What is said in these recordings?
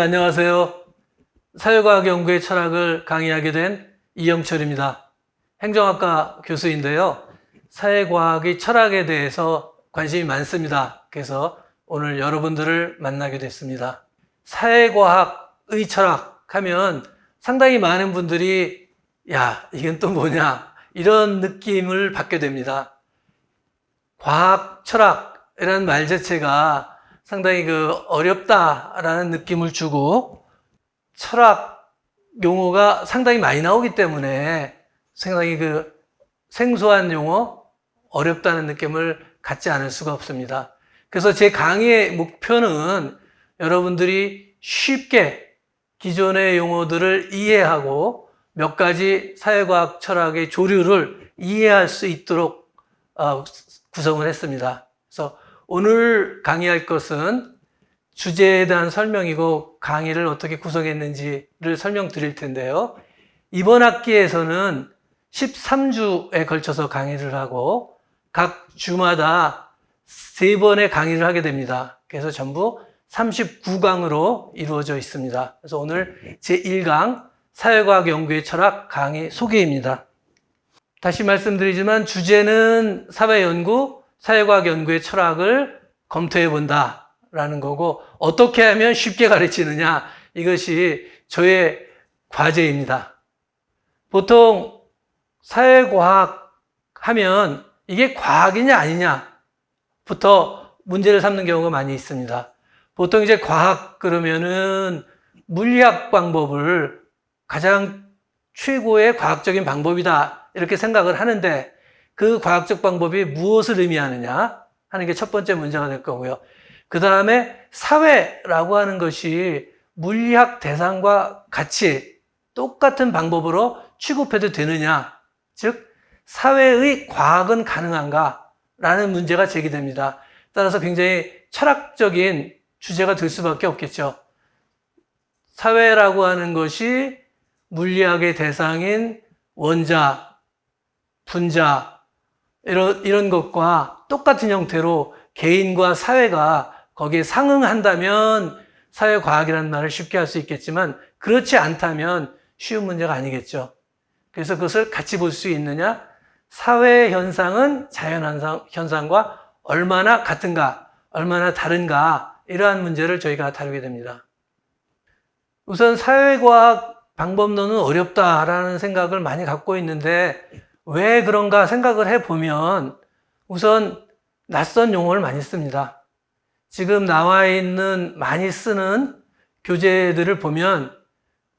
안녕하세요. 사회과학 연구의 철학을 강의하게 된 이영철입니다. 행정학과 교수인데요. 사회과학의 철학에 대해서 관심이 많습니다. 그래서 오늘 여러분들을 만나게 됐습니다. 사회과학의 철학 하면 상당히 많은 분들이 이건 또 뭐냐 이런 느낌을 받게 됩니다. 과학, 철학이라는 말 자체가 상당히 어렵다라는 느낌을 주고 철학 용어가 상당히 많이 나오기 때문에 상당히 생소한 용어, 어렵다는 느낌을 갖지 않을 수가 없습니다. 그래서 제 강의의 목표는 여러분들이 쉽게 기존의 용어들을 이해하고 몇 가지 사회과학 철학의 조류를 이해할 수 있도록 구성을 했습니다. 그래서 오늘 강의할 것은 주제에 대한 설명이고 강의를 어떻게 구성했는지를 설명드릴 텐데요. 이번 학기에서는 13주에 걸쳐서 강의를 하고 각 주마다 3번의 강의를 하게 됩니다. 그래서 전부 39강으로 이루어져 있습니다. 그래서 오늘 제1강 사회과학 연구의 철학 강의 소개입니다. 다시 말씀드리지만 주제는 사회연구, 사회과학 연구의 철학을 검토해 본다라는 거고 어떻게 하면 쉽게 가르치느냐 이것이 저의 과제입니다. 보통 사회과학 하면 이게 과학이냐 아니냐부터 문제를 삼는 경우가 많이 있습니다. 보통 이제 과학 그러면은 물리학 방법을 가장 최고의 과학적인 방법이다 이렇게 생각을 하는데 그 과학적 방법이 무엇을 의미하느냐 하는 게 첫 번째 문제가 될 거고요. 그 다음에 사회라고 하는 것이 물리학 대상과 같이 똑같은 방법으로 취급해도 되느냐, 즉 사회의 과학은 가능한가 라는 문제가 제기됩니다. 따라서 굉장히 철학적인 주제가 될 수밖에 없겠죠. 사회라고 하는 것이 물리학의 대상인 원자, 분자 이런 것과 똑같은 형태로 개인과 사회가 거기에 상응한다면 사회과학이라는 말을 쉽게 할 수 있겠지만 그렇지 않다면 쉬운 문제가 아니겠죠. 그래서 그것을 같이 볼 수 있느냐? 사회 현상은 자연 현상과 얼마나 같은가, 얼마나 다른가 이러한 문제를 저희가 다루게 됩니다. 우선 사회과학 방법론은 어렵다라는 생각을 많이 갖고 있는데 왜 그런가 생각을 해보면 우선 낯선 용어를 많이 씁니다. 지금 나와 있는 많이 쓰는 교재들을 보면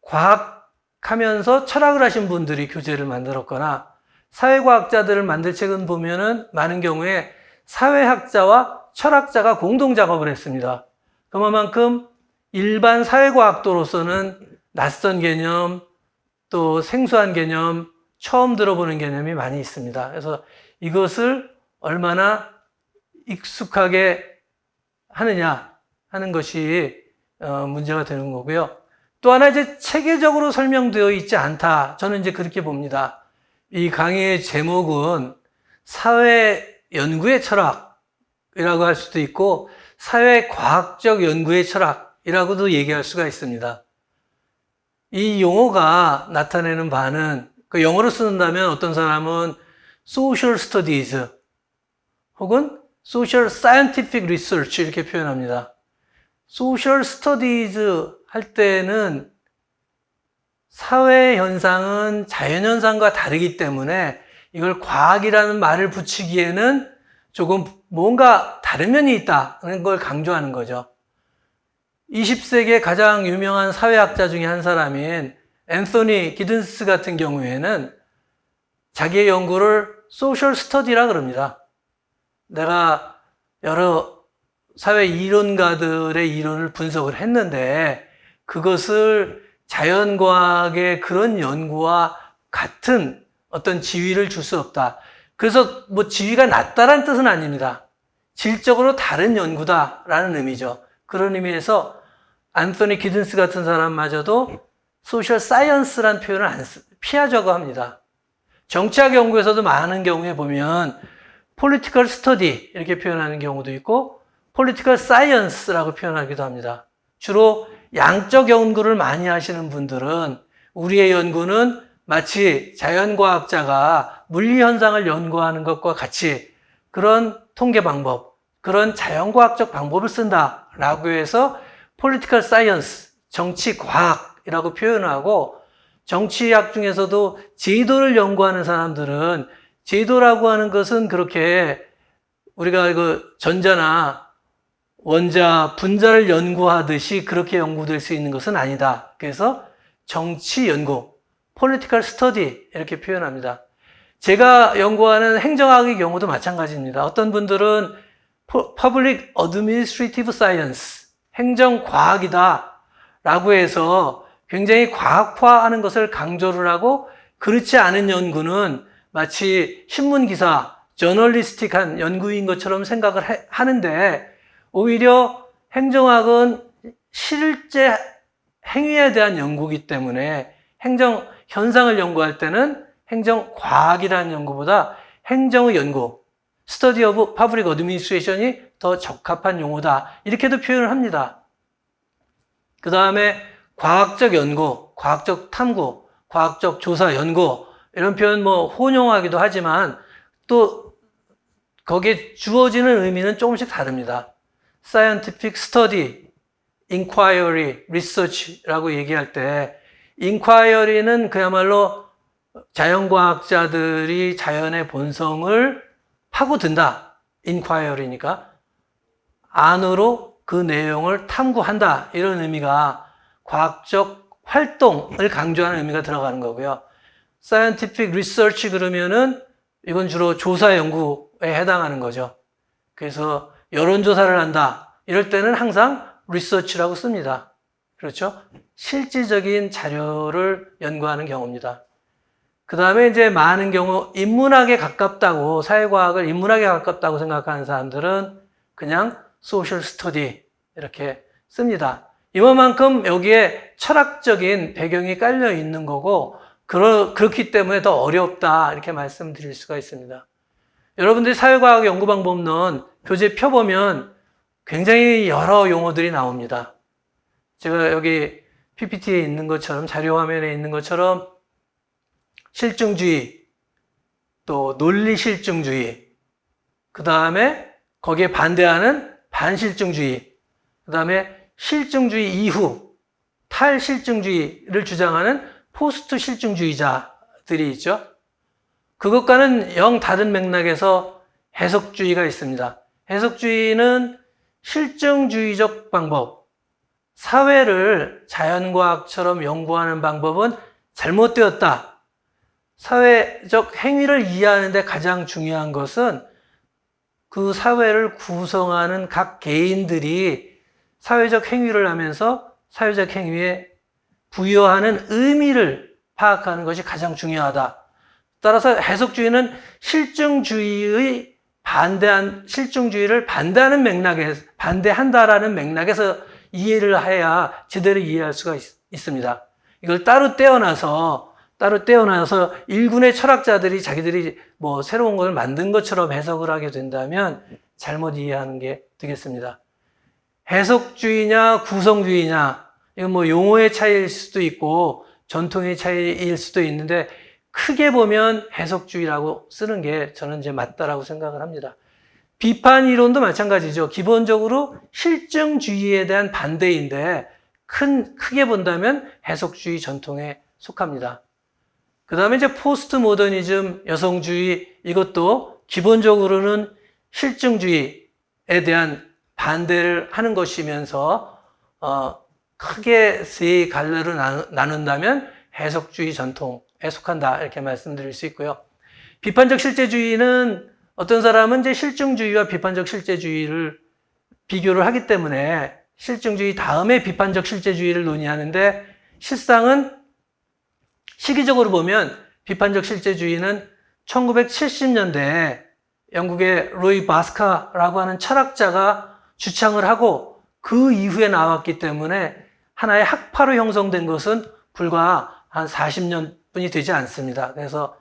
과학하면서 철학을 하신 분들이 교재를 만들었거나 사회과학자들을 만들 책은 보면은 많은 경우에 사회학자와 철학자가 공동 작업을 했습니다. 그만큼 일반 사회과학도로서는 낯선 개념, 또 생소한 개념, 처음 들어보는 개념이 많이 있습니다. 그래서 이것을 얼마나 익숙하게 하느냐 하는 것이 문제가 되는 거고요. 또 하나 이제 체계적으로 설명되어 있지 않다. 저는 이제 그렇게 봅니다. 이 강의의 제목은 사회 연구의 철학이라고 할 수도 있고 사회 과학적 연구의 철학이라고도 얘기할 수가 있습니다. 이 용어가 나타내는 바는 영어로 쓴다면 어떤 사람은 social studies 혹은 social scientific research 이렇게 표현합니다. social studies 할 때는 사회 현상은 자연 현상과 다르기 때문에 이걸 과학이라는 말을 붙이기에는 조금 뭔가 다른 면이 있다는 걸 강조하는 거죠. 20세기의 가장 유명한 사회학자 중에 한 사람인 앤서니 기든스 같은 경우에는 자기의 연구를 소셜 스터디라 그럽니다. 내가 여러 사회 이론가들의 이론을 분석을 했는데 그것을 자연과학의 그런 연구와 같은 어떤 지위를 줄 수 없다. 그래서 지위가 낮다라는 뜻은 아닙니다. 질적으로 다른 연구다라는 의미죠. 그런 의미에서 앤서니 기든스 같은 사람마저도 소셜 사이언스라는 표현을 피하자고 합니다. 정치학 연구에서도 많은 경우에 보면 political study 이렇게 표현하는 경우도 있고 political science라고 표현하기도 합니다. 주로 양적 연구를 많이 하시는 분들은 우리의 연구는 마치 자연과학자가 물리현상을 연구하는 것과 같이 그런 통계 방법, 그런 자연과학적 방법을 쓴다라고 해서 political science, 정치과학이라고 표현하고, 정치학 중에서도 제도를 연구하는 사람들은 제도라고 하는 것은 그렇게 우리가 그 전자나 원자, 분자를 연구하듯이 그렇게 연구될 수 있는 것은 아니다. 그래서 정치 연구, political study 이렇게 표현합니다. 제가 연구하는 행정학의 경우도 마찬가지입니다. 어떤 분들은 public administrative science, 행정과학이다 라고 해서 굉장히 과학화하는 것을 강조를 하고, 그렇지 않은 연구는 마치 신문기사, 저널리스틱한 연구인 것처럼 생각을 하는데, 오히려 행정학은 실제 행위에 대한 연구이기 때문에 행정 현상을 연구할 때는 행정과학이라는 연구보다 행정의 연구, Study of Public Administration이 더 적합한 용어다. 이렇게도 표현을 합니다. 그 다음에 과학적 연구, 과학적 탐구, 과학적 조사 연구, 이런 표현 혼용하기도 하지만 또 거기에 주어지는 의미는 조금씩 다릅니다. Scientific Study, Inquiry, Research라고 얘기할 때 Inquiry는 그야말로 자연과학자들이 자연의 본성을 파고든다. Inquiry니까 안으로 그 내용을 탐구한다. 이런 의미가 과학적 활동을 강조하는 의미가 들어가는 거고요. Scientific Research 그러면은 이건 주로 조사 연구에 해당하는 거죠. 그래서 여론조사를 한다. 이럴 때는 항상 research라고 씁니다. 그렇죠? 실질적인 자료를 연구하는 경우입니다. 그 다음에 이제 많은 경우 인문학에 가깝다고, 사회과학을 인문학에 가깝다고 생각하는 사람들은 그냥 social study 이렇게 씁니다. 이만큼 여기에 철학적인 배경이 깔려 있는 거고, 그렇기 때문에 더 어렵다 이렇게 말씀드릴 수가 있습니다. 여러분들이 사회과학 연구방법론 교재 펴보면 굉장히 여러 용어들이 나옵니다. 제가 여기 PPT에 있는 것처럼, 자료 화면에 있는 것처럼 실증주의, 또 논리실증주의, 그 다음에 거기에 반대하는 반실증주의, 그 다음에 실증주의 이후 탈실증주의를 주장하는 포스트 실증주의자들이 있죠. 그것과는 영 다른 맥락에서 해석주의가 있습니다. 해석주의는 실증주의적 방법, 사회를 자연과학처럼 연구하는 방법은 잘못되었다. 사회적 행위를 이해하는 데 가장 중요한 것은 그 사회를 구성하는 각 개인들이 사회적 행위를 하면서 사회적 행위에 부여하는 의미를 파악하는 것이 가장 중요하다. 따라서 해석주의는 실증주의를 반대하는 맥락에서, 반대한다라는 맥락에서 이해를 해야 제대로 이해할 수가 있습니다. 이걸 따로 떼어놔서 일군의 철학자들이 자기들이 새로운 것을 만든 것처럼 해석을 하게 된다면 잘못 이해하는 게 되겠습니다. 해석주의냐 구성주의냐, 이건 용어의 차이일 수도 있고 전통의 차이일 수도 있는데, 크게 보면 해석주의라고 쓰는 게 저는 이제 맞다라고 생각을 합니다. 비판 이론도 마찬가지죠. 기본적으로 실증주의에 대한 반대인데 크게 본다면 해석주의 전통에 속합니다. 그 다음에 이제 포스트 모더니즘, 여성주의, 이것도 기본적으로는 실증주의에 대한 반대를 하는 것이면서 크게 세 갈래로 나눈다면 해석주의 전통에 속한다 이렇게 말씀드릴 수 있고요. 비판적 실제주의는 어떤 사람은 이제 실증주의와 비판적 실제주의를 비교를 하기 때문에 실증주의 다음에 비판적 실제주의를 논의하는데, 실상은 시기적으로 보면 비판적 실제주의는 1970년대에 영국의 로이 바스카라고 하는 철학자가 주창을 하고 그 이후에 나왔기 때문에 하나의 학파로 형성된 것은 불과 한 40년뿐이 되지 않습니다. 그래서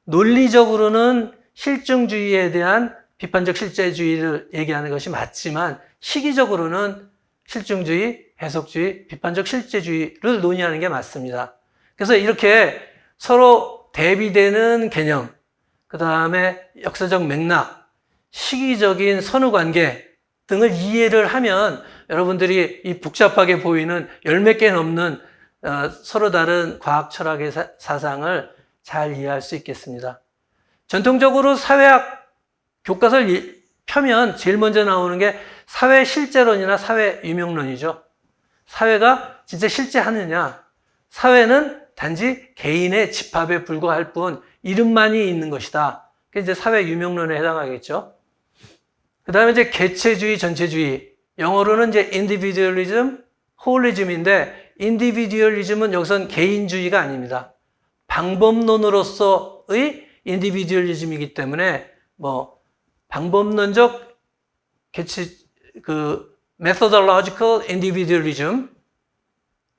논리적으로는 실증주의에 대한 비판적 실제주의를 얘기하는 것이 맞지만, 시기적으로는 실증주의, 해석주의, 비판적 실제주의를 논의하는 게 맞습니다. 그래서 이렇게 서로 대비되는 개념, 그 다음에 역사적 맥락, 시기적인 선후관계 등을 이해를 하면 여러분들이 이 복잡하게 보이는 열 몇 개 넘는 서로 다른 과학 철학의 사상을 잘 이해할 수 있겠습니다. 전통적으로 사회학 교과서를 펴면 제일 먼저 나오는 게 사회 실제론이나 사회 유명론이죠. 사회가 진짜 실제 하느냐? 사회는 단지 개인의 집합에 불과할 뿐 이름만이 있는 것이다. 그게 이제 사회 유명론에 해당하겠죠. 그 다음에 이제 개체주의, 전체주의. 영어로는 이제 individualism, holism인데 individualism은 여기선 개인주의가 아닙니다. 방법론으로서의 individualism이기 때문에 방법론적 methodological individualism,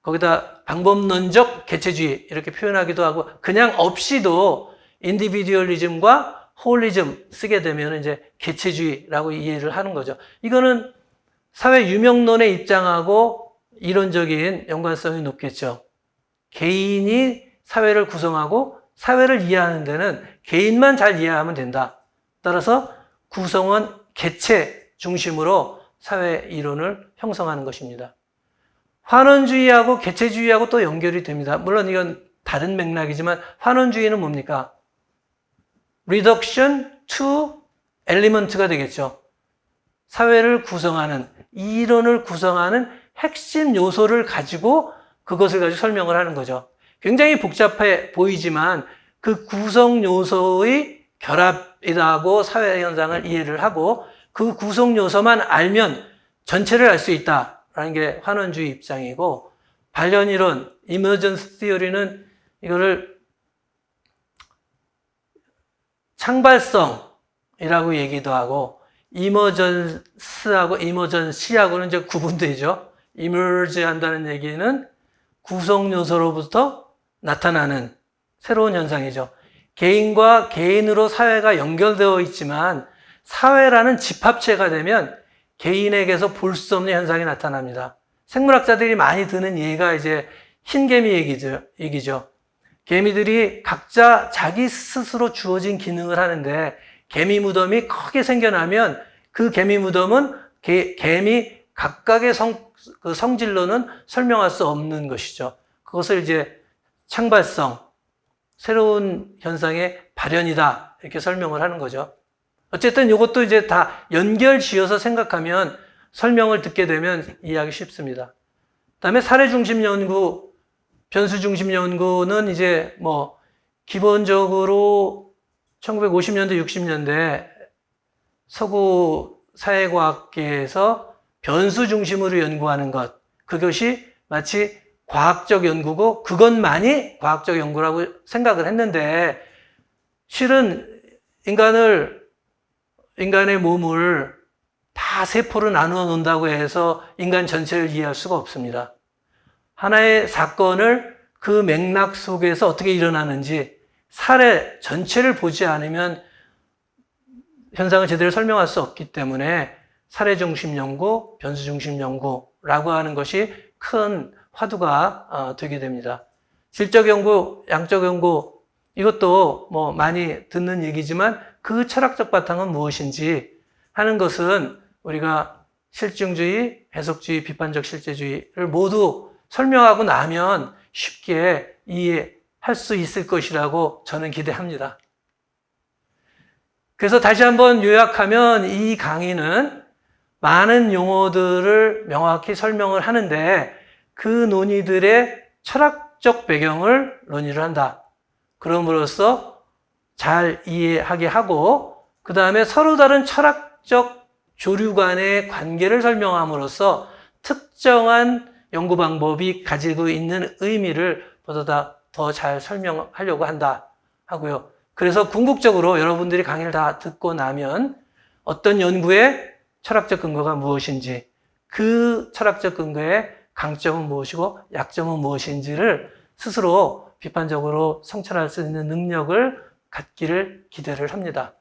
거기다 방법론적 개체주의 이렇게 표현하기도 하고 그냥 없이도 individualism과 holism 쓰게 되면 이제 개체주의라고 이해를 하는 거죠. 이거는 사회 유명론의 입장하고 이론적인 연관성이 높겠죠. 개인이 사회를 구성하고 사회를 이해하는 데는 개인만 잘 이해하면 된다. 따라서 구성원 개체 중심으로 사회 이론을 형성하는 것입니다. 환원주의하고 개체주의하고 또 연결이 됩니다. 물론 이건 다른 맥락이지만 환원주의는 뭡니까? reduction to element가 되겠죠. 사회를 구성하는, 이론을 구성하는 핵심 요소를 가지고 그것을 가지고 설명을 하는 거죠. 굉장히 복잡해 보이지만 그 구성 요소의 결합이라고 사회 현상을 이해를 하고 그 구성 요소만 알면 전체를 알 수 있다라는 게 환원주의 입장이고, 발현이론, emergence theory는 이거를 창발성이라고 얘기도 하고, emergence하고 emergency하고는 이제 구분되죠. emerge 한다는 얘기는 구성 요소로부터 나타나는 새로운 현상이죠. 개인과 개인으로 사회가 연결되어 있지만 사회라는 집합체가 되면 개인에게서 볼 수 없는 현상이 나타납니다. 생물학자들이 많이 드는 예가 이제 흰개미 얘기죠. 개미들이 각자 자기 스스로 주어진 기능을 하는데 개미 무덤이 크게 생겨나면 그 개미 무덤은 개미 각각의 성질로는 설명할 수 없는 것이죠. 그것을 이제 창발성, 새로운 현상의 발현이다 이렇게 설명을 하는 거죠. 어쨌든 이것도 이제 다 연결 지어서 생각하면 설명을 듣게 되면 이해하기 쉽습니다. 그다음에 사례 중심 연구, 변수 중심 연구는 이제 기본적으로 1950년대, 60년대 서구 사회과학계에서 변수 중심으로 연구하는 것, 그것이 마치 과학적 연구고 그것만이 과학적 연구라고 생각을 했는데, 실은 인간의 몸을 다 세포로 나누어 놓는다고 해서 인간 전체를 이해할 수가 없습니다. 하나의 사건을 그 맥락 속에서 어떻게 일어나는지 사례 전체를 보지 않으면 현상을 제대로 설명할 수 없기 때문에 사례 중심 연구, 변수 중심 연구라고 하는 것이 큰 화두가 되게 됩니다. 질적 연구, 양적 연구, 이것도 많이 듣는 얘기지만 그 철학적 바탕은 무엇인지 하는 것은 우리가 실증주의, 해석주의, 비판적 실제주의를 모두 설명하고 나면 쉽게 이해할 수 있을 것이라고 저는 기대합니다. 그래서 다시 한번 요약하면 이 강의는 많은 용어들을 명확히 설명을 하는데 그 논의들의 철학적 배경을 논의를 한다. 그럼으로써 잘 이해하게 하고 그 다음에 서로 다른 철학적 조류 간의 관계를 설명함으로써 특정한 연구 방법이 가지고 있는 의미를 보다 더 잘 설명하려고 한다 하고요. 그래서 궁극적으로 여러분들이 강의를 다 듣고 나면 어떤 연구의 철학적 근거가 무엇인지, 그 철학적 근거의 강점은 무엇이고 약점은 무엇인지를 스스로 비판적으로 성찰할 수 있는 능력을 갖기를 기대를 합니다.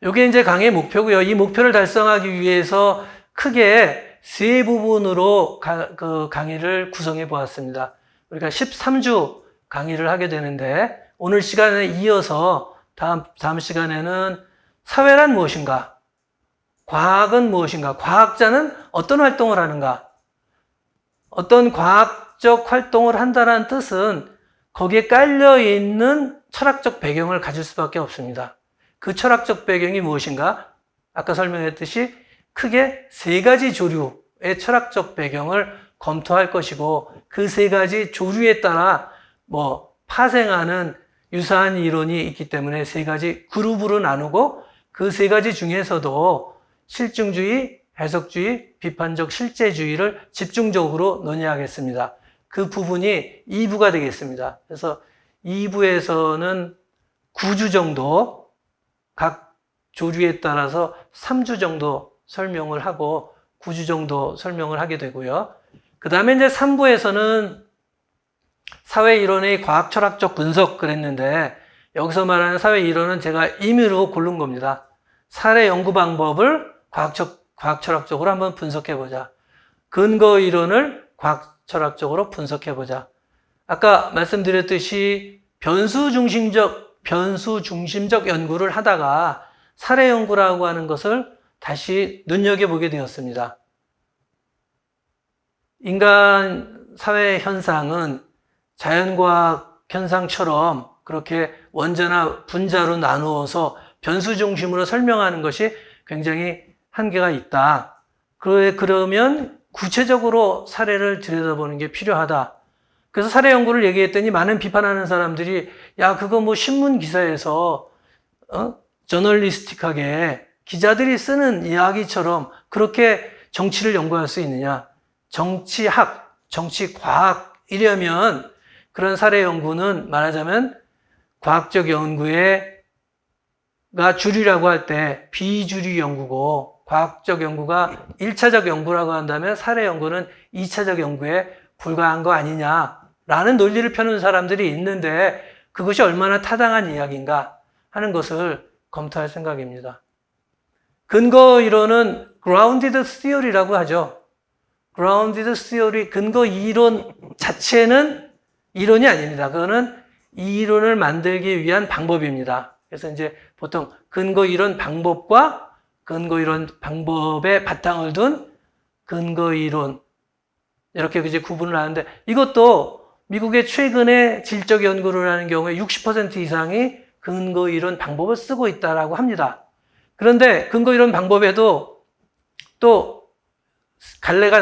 이게 이제 강의의 목표고요. 이 목표를 달성하기 위해서 크게 세 부분으로 그 강의를 구성해 보았습니다. 우리가 13주 강의를 하게 되는데 오늘 시간에 이어서 다음 시간에는 사회란 무엇인가? 과학은 무엇인가? 과학자는 어떤 활동을 하는가? 어떤 과학적 활동을 한다는 뜻은 거기에 깔려있는 철학적 배경을 가질 수밖에 없습니다. 그 철학적 배경이 무엇인가? 아까 설명했듯이 크게 세 가지 조류의 철학적 배경을 검토할 것이고 그 세 가지 조류에 따라 파생하는 유사한 이론이 있기 때문에 세 가지 그룹으로 나누고 그 세 가지 중에서도 실증주의, 해석주의, 비판적 실제주의를 집중적으로 논의하겠습니다. 그 부분이 2부가 되겠습니다. 그래서 2부에서는 9주 정도 각 조류에 따라서 3주 정도 설명을 하고 9주 정도 설명을 하게 되고요. 그 다음에 이제 3부에서는 사회이론의 과학철학적 분석 그랬는데 여기서 말하는 사회이론은 제가 임의로 고른 겁니다. 사례 연구 방법을 과학철학적으로 한번 분석해보자. 근거이론을 과학철학적으로 분석해보자. 아까 말씀드렸듯이 변수 중심적 연구를 하다가 사례 연구라고 하는 것을 다시 눈여겨보게 되었습니다. 인간 사회 현상은 자연과학 현상처럼 그렇게 원자나 분자로 나누어서 변수 중심으로 설명하는 것이 굉장히 한계가 있다. 그러면 구체적으로 사례를 들여다보는 게 필요하다. 그래서 사례 연구를 얘기했더니 많은 비판하는 사람들이 야 그거 신문 기사에서 저널리스틱하게 기자들이 쓰는 이야기처럼 그렇게 정치를 연구할 수 있느냐. 정치학, 정치과학이려면 그런 사례 연구는 말하자면 과학적 연구가 주류라고 할 때 비주류 연구고 과학적 연구가 1차적 연구라고 한다면 사례 연구는 2차적 연구에 불과한 거 아니냐라는 논리를 펴는 사람들이 있는데 그것이 얼마나 타당한 이야기인가 하는 것을 검토할 생각입니다. 근거 이론은 grounded theory라고 하죠. grounded theory, 근거 이론 자체는 이론이 아닙니다. 그거는 이 이론을 만들기 위한 방법입니다. 그래서 이제 보통 근거 이론 방법과 근거 이론 방법에 바탕을 둔 근거 이론 이렇게 이제 구분을 하는데 이것도 미국의 최근에 질적 연구를 하는 경우에 60% 이상이 근거 이론 방법을 쓰고 있다라고 합니다. 그런데 근거 이론 방법에도 또 갈래가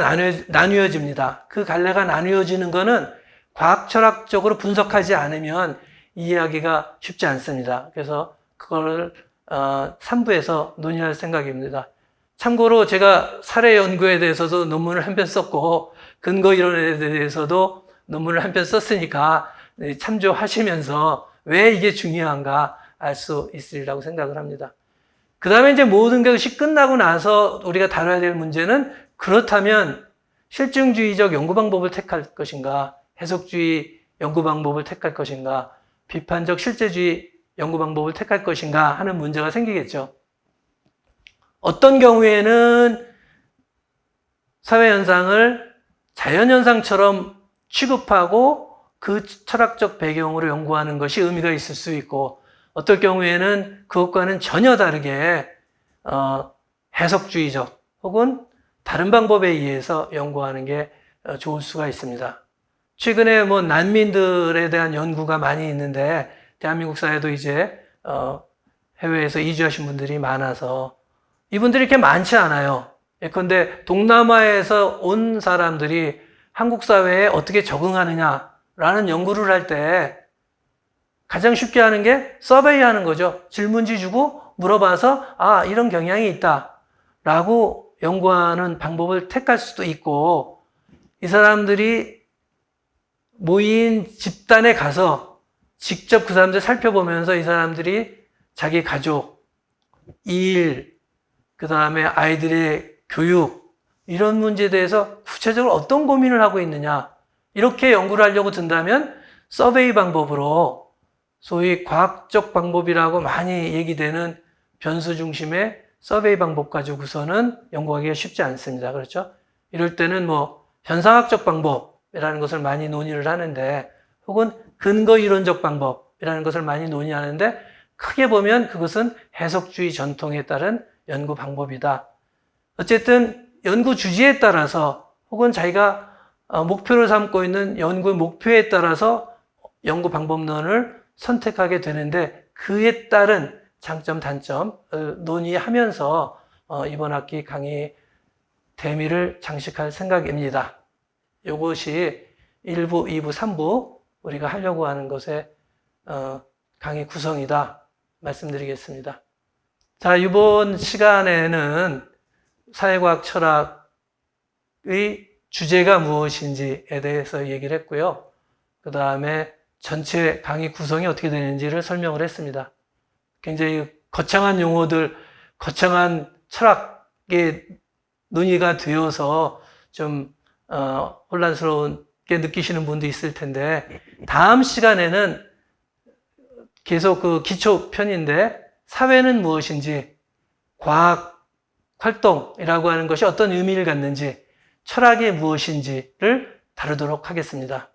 나뉘어집니다. 그 갈래가 나뉘어지는 거는 과학철학적으로 분석하지 않으면 이해하기가 쉽지 않습니다. 그래서 그거를 3부에서 논의할 생각입니다. 참고로 제가 사례 연구에 대해서도 논문을 한 편 썼고 근거 이론에 대해서도 논문을 한 편 썼으니까 참조하시면서 왜 이게 중요한가 알 수 있으리라고 생각을 합니다. 그 다음에 이제 모든 것이 끝나고 나서 우리가 다뤄야 될 문제는 그렇다면 실증주의적 연구 방법을 택할 것인가, 해석주의 연구 방법을 택할 것인가, 비판적 실제주의 연구 방법을 택할 것인가 하는 문제가 생기겠죠. 어떤 경우에는 사회현상을 자연현상처럼 취급하고 그 철학적 배경으로 연구하는 것이 의미가 있을 수 있고 어떨 경우에는 그것과는 전혀 다르게 해석주의적 혹은 다른 방법에 의해서 연구하는 게 좋을 수가 있습니다. 최근에 난민들에 대한 연구가 많이 있는데 대한민국 사회도 이제 해외에서 이주하신 분들이 많아서 이분들이 이렇게 많지 않아요. 예컨대 동남아에서 온 사람들이 한국 사회에 어떻게 적응하느냐라는 연구를 할 때 가장 쉽게 하는 게 서베이 하는 거죠. 질문지 주고 물어봐서 이런 경향이 있다 라고 연구하는 방법을 택할 수도 있고 이 사람들이 모인 집단에 가서 직접 그 사람들 살펴보면서 이 사람들이 자기 가족, 일, 그 다음에 아이들의 교육 이런 문제에 대해서 구체적으로 어떤 고민을 하고 있느냐 이렇게 연구를 하려고 든다면 서베이 방법으로 소위 과학적 방법이라고 많이 얘기되는 변수 중심의 서베이 방법 가지고서는 연구하기가 쉽지 않습니다. 그렇죠? 이럴 때는 뭐 현상학적 방법이라는 것을 많이 논의를 하는데, 혹은 근거 이론적 방법이라는 것을 많이 논의하는데, 크게 보면 그것은 해석주의 전통에 따른 연구 방법이다. 어쨌든 연구 주제에 따라서 혹은 자기가 목표를 삼고 있는 연구 목표에 따라서 연구 방법론을 선택하게 되는데, 그에 따른 장점, 단점 논의하면서 이번 학기 강의 대미를 장식할 생각입니다. 이것이 1부, 2부, 3부 우리가 하려고 하는 것의 강의 구성이다 말씀드리겠습니다. 자, 이번 시간에는 사회과학 철학의 주제가 무엇인지에 대해서 얘기를 했고요. 그 다음에 전체 강의 구성이 어떻게 되는지를 설명을 했습니다. 굉장히 거창한 용어들, 거창한 철학의 논의가 되어서 좀 혼란스럽게 느끼시는 분도 있을 텐데, 다음 시간에는 계속 그 기초 편인데, 사회는 무엇인지, 과학 활동이라고 하는 것이 어떤 의미를 갖는지, 철학이 무엇인지를 다루도록 하겠습니다.